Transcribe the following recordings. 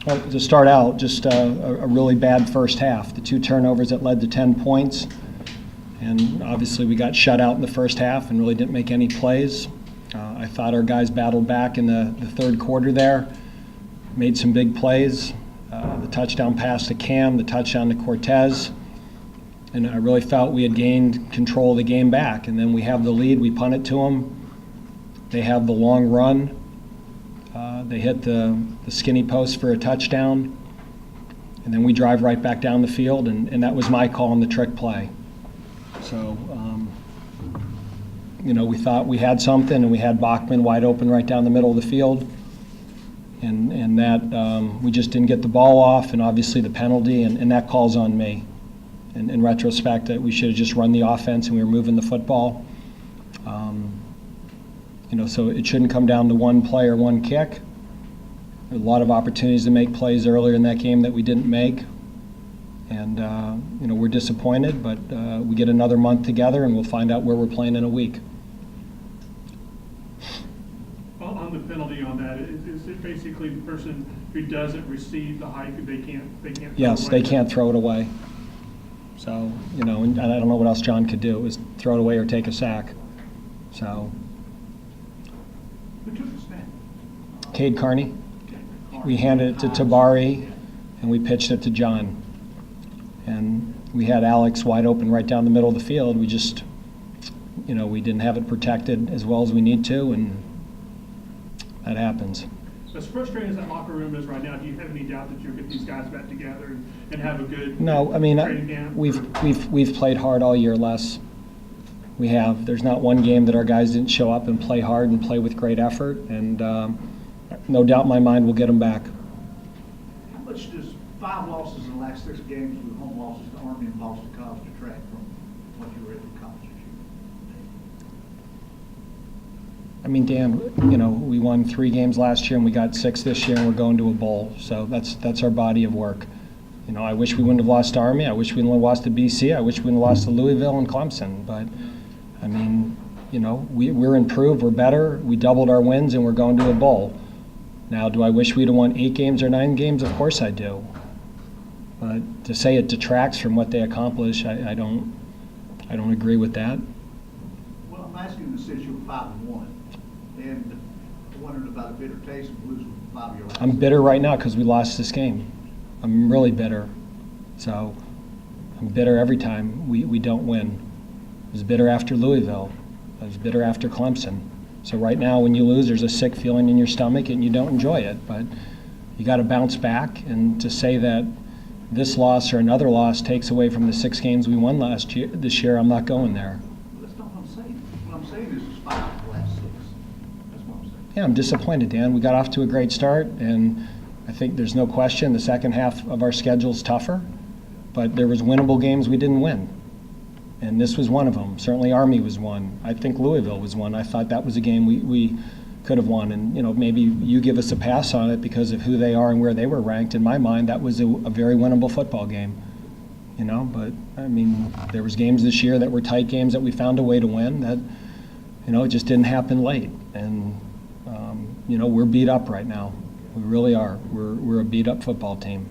Well, to start out, just a really bad first half. The 2 turnovers that led to 10 points. And obviously we got shut out in the first half and really didn't make any plays. I thought our guys battled back in the third quarter there, made some big plays. The touchdown pass to Cam, the touchdown to Cortez. And I really felt we had gained control of the game back. And then we have the lead, we punt it to them. They have the long run. They hit the skinny post for a touchdown. And then we drive right back down the field, and that was my call on the trick play. So, we thought we had something, and we had Bachman wide open right down the middle of the field. And that we just didn't get the ball off, and obviously the penalty, and that calls on me. In retrospect, that we should have just run the offense and we were moving the football. So it shouldn't come down to one play or one kick. There were a lot of opportunities to make plays earlier in that game that we didn't make. And, we're disappointed, but we get another month together and we'll find out where we're playing in a week. On the penalty on that, is it basically the person who doesn't receive the hike, they can't Yes, they can't throw it away. So, and I don't know what else John could do, is throw it away or take a sack. So. Who took the snap? Cade Carney. We handed it to Tabari, and we pitched it to John. And we had Alex wide open right down the middle of the field. We just, we didn't have it protected as well as we need to, and that happens. As frustrating as that locker room is right now, do you have any doubt that you'll get these guys back together and have a good training camp? We've played hard all year, Les. We have. There's not one game that our guys didn't show up and play hard and play with great effort, and no doubt in my mind we'll get them back. How much does 5 losses in the last 6 games with home losses to Army and Boston College detract from what you were able to accomplish this year? Dan, we won 3 games last year and we got 6 this year and we're going to a bowl. So that's our body of work. I wish we wouldn't have lost to Army. I wish we wouldn't have lost to BC. I wish we wouldn't have lost to Louisville and Clemson. But, we're improved. We're better. We doubled our wins and we're going to a bowl. Now, do I wish we'd have won 8 games or 9 games? Of course I do. But to say it detracts from what they accomplish, I don't agree with that. Well, I'm asking this since you were 5-1, and I wondered about a bitter taste of losing 5 of your last. I'm bitter right now because we lost this game. I'm really bitter. So I'm bitter every time we don't win. I was bitter after Louisville. I was bitter after Clemson. So right now when you lose, there's a sick feeling in your stomach and you don't enjoy it. But you got to bounce back, and to say that this loss or another loss takes away from the 6 games we won this year, I'm not going there. Well, that's not what I'm saying. What I'm saying is 5 of the last 6. That's what I'm saying. Yeah, I'm disappointed, Dan. We got off to a great start, and I think there's no question the second half of our schedule is tougher, but there was winnable games we didn't win. And this was one of them. Certainly Army was one. I think Louisville was one. I thought that was a game we could have won. And, maybe you give us a pass on it because of who they are and where they were ranked. In my mind, that was a very winnable football game. But, there was games this year that were tight games that we found a way to win that, it just didn't happen late. And, we're beat up right now. We really are. We're a beat-up football team.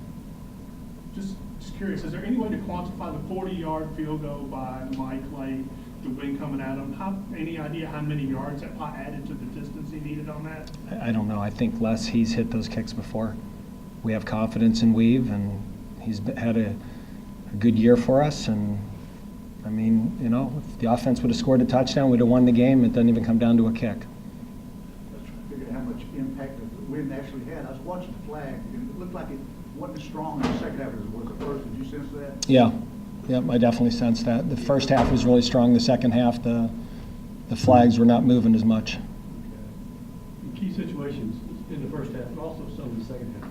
Just curious, is there any way to quantify the 40-yard field goal by Mike Lay, the wind coming at him? Any idea how many yards that added to the distance he needed on that? I don't know. I think he's hit those kicks before. We have confidence in Weave, and he's had a good year for us. And, if the offense would have scored a touchdown, we'd have won the game. It doesn't even come down to a kick. I was trying to figure out how much impact the wind actually had. I was watching the flag, and it looked like it wasn't as strong in the second half as it was the first. Did you sense that? Yeah. Yep, I definitely sensed that. The first half was really strong. The second half, the flags were not moving as much. In key situations in the first half, and also some in the second half,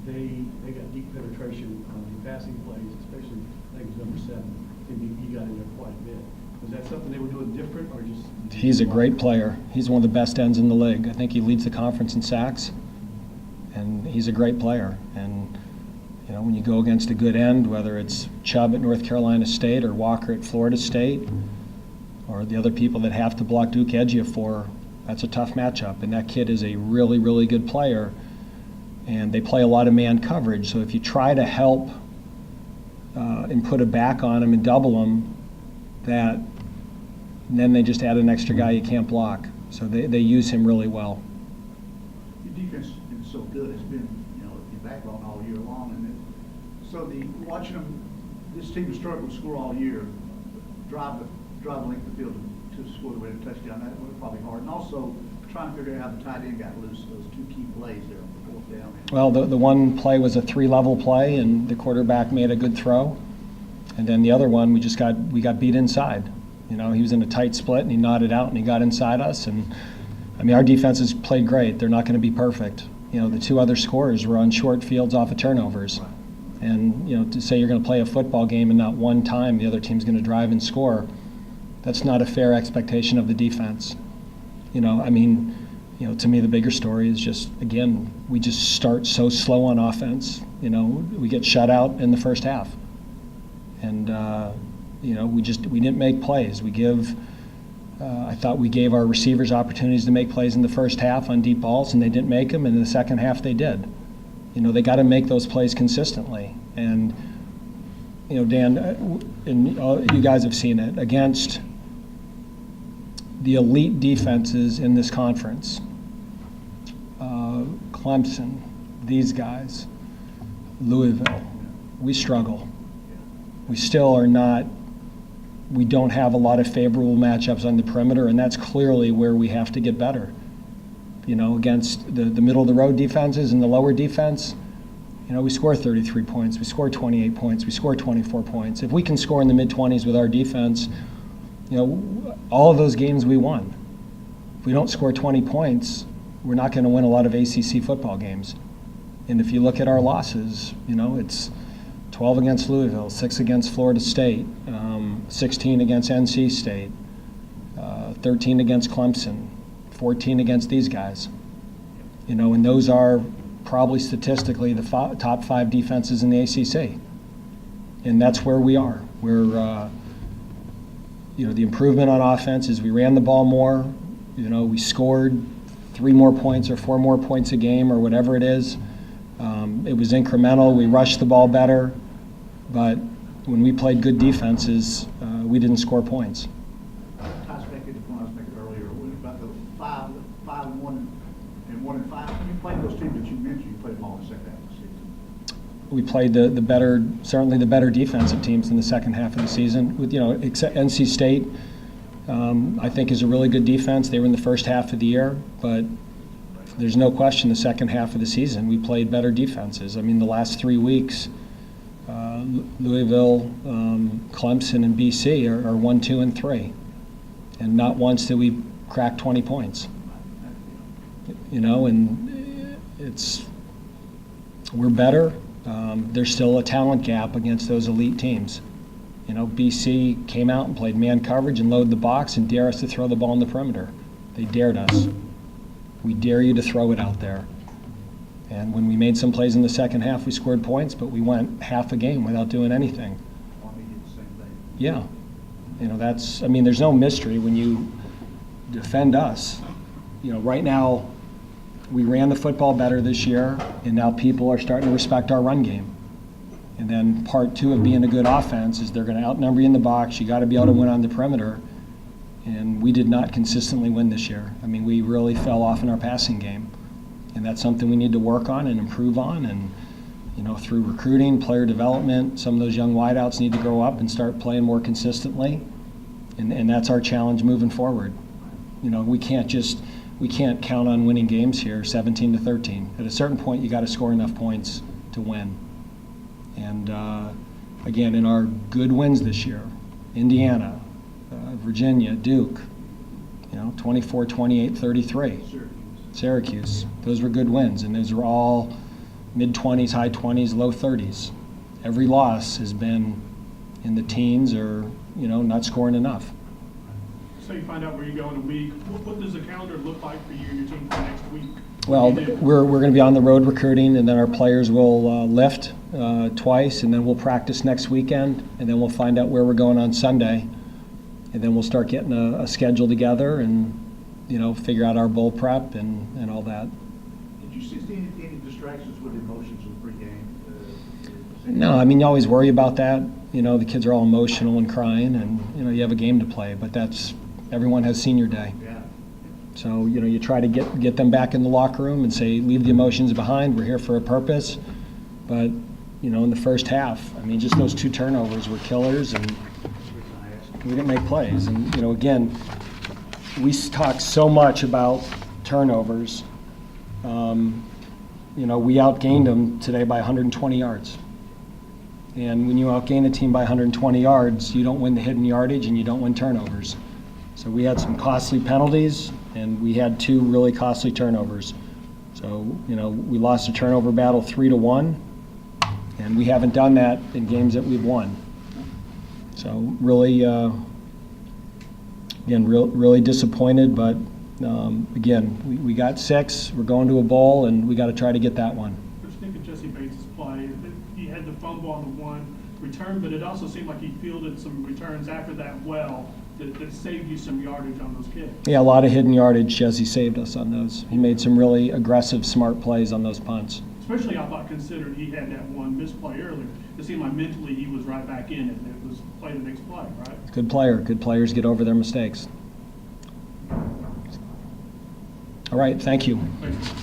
they got deep penetration on the passing plays, especially I think it was number 7. I think he got in there quite a bit. Was that something they were doing different, or just? He's a great player. He's one of the best ends in the league. I think he leads the conference in sacks, and he's a great player. And when you go against a good end, whether it's Chubb at North Carolina State or Walker at Florida State, or the other people that have to block Duke Edgea for, that's a tough matchup. And that kid is a really, really good player. and they play a lot of man coverage. So if you try to help and put a back on them and double them, and then they just add an extra guy you can't block. So they use him really well. Your defense has been so good. It's been, your backbone all year long. Watching them, this team has struggled to score all year. Drive the length of the field to score the winning touchdown. That was probably hard. And also trying to figure out how the tight end got loose. Those two key plays there on the fourth down. Well, the one play was a 3-level play, and the quarterback made a good throw. And then the other one, we got beat inside. He was in a tight split, and he nodded out, and he got inside us. And our defense has played great. They're not going to be perfect. The two other scores were on short fields off of turnovers. And to say you're going to play a football game and not one time the other team's going to drive and score, that's not a fair expectation of the defense. To me the bigger story is just, again, we just start so slow on offense. We get shut out in the first half. And we didn't make plays. I thought we gave our receivers opportunities to make plays in the first half on deep balls, and they didn't make them, and in the second half they did. They got to make those plays consistently. And, Dan, and you guys have seen it, against the elite defenses in this conference, Clemson, these guys, Louisville, we struggle. We still are not, we don't have a lot of favorable matchups on the perimeter, and that's clearly where we have to get better. Against the middle-of-the-road defenses and the lower defense, we score 33 points, we score 28 points, we score 24 points. If we can score in the mid-20s with our defense, all of those games we won. If we don't score 20 points, we're not going to win a lot of ACC football games. And if you look at our losses, it's 12 against Louisville, 6 against Florida State, 16 against NC State, 13 against Clemson, 14 against these guys. And those are probably statistically the top 5 defenses in the ACC. And that's where we are. We're, the improvement on offense is we ran the ball more. We scored 3 more points or 4 more points a game or whatever it is. It was incremental. We rushed the ball better. But when we played good defenses, we didn't score points. Ties back into the point I was making earlier about the 5-1 and 1-5. You played those teams that you mentioned. You played them all in the second half of the season. We played certainly the better defensive teams in the second half of the season. With except NC State, I think is a really good defense. They were in the first half of the year, but there's no question the second half of the season we played better defenses. The last 3 weeks, Louisville, Clemson, and BC are 1, 2, and 3, and not once did we crack 20 points. And we're better. There's still a talent gap against those elite teams. BC came out and played man coverage and loaded the box and dare us to throw the ball in the perimeter. They dared us. We dare you to throw it out there. And when we made some plays in the second half, we scored points, but we went half a game without doing anything. Army did the same thing. Yeah. There's no mystery when you defend us. Right now, we ran the football better this year, and now people are starting to respect our run game. And then part 2 of being a good offense is they're going to outnumber you in the box. You got to be able to win on the perimeter. And we did not consistently win this year. We really fell off in our passing game. And that's something we need to work on and improve on. And, through recruiting, player development, some of those young wideouts need to grow up and start playing more consistently. And that's our challenge moving forward. We can't count on winning games here 17-13. At a certain point, you got to score enough points to win. And again, in our good wins this year, Indiana, Virginia, Duke, 24, 28, 33. Syracuse. Those were good wins, and those were all mid-20s, high 20s, low 30s. Every loss has been in the teens or, not scoring enough. So you find out where you go in a week. What does the calendar look like for you and your team for next week? Well, we're going to be on the road recruiting, and then our players will lift twice, and then we'll practice next weekend, and then we'll find out where we're going on Sunday, and then we'll start getting a schedule together and, figure out our bowl prep and all that. Did you see any distractions practice with emotions of the pregame? No, I mean, you always worry about that. You know, the kids are all emotional and crying, and, you know, you have a game to play, but everyone has senior day. Yeah. So, you know, you try to get them back in the locker room and say, leave the emotions behind, we're here for a purpose. But, you know, in the first half, I mean, just those 2 turnovers were killers, and we didn't make plays. And, you know, again, we talk so much about turnovers. You know, we outgained them today by 120 yards. And when you outgain a team by 120 yards, you don't win the hidden yardage and you don't win turnovers. So we had some costly penalties, and we had 2 really costly turnovers. So, you know, we lost a turnover battle 3-1, and we haven't done that in games that we've won. So really, again, really disappointed, but again, we got 6, we're going to a bowl, and we got to try to get that one. What do you think of Jesse Bates' play? He had the fumble on the 1 return, but it also seemed like he fielded some returns after that that saved you some yardage on those kicks. Yeah, a lot of hidden yardage. Jesse saved us on those. He made some really aggressive, smart plays on those punts. Especially, I thought, considering he had that 1 missed play earlier. It seemed like mentally he was right back in it, and it was play the next play, right? Good player. Good players get over their mistakes. All right, thank you. Thanks.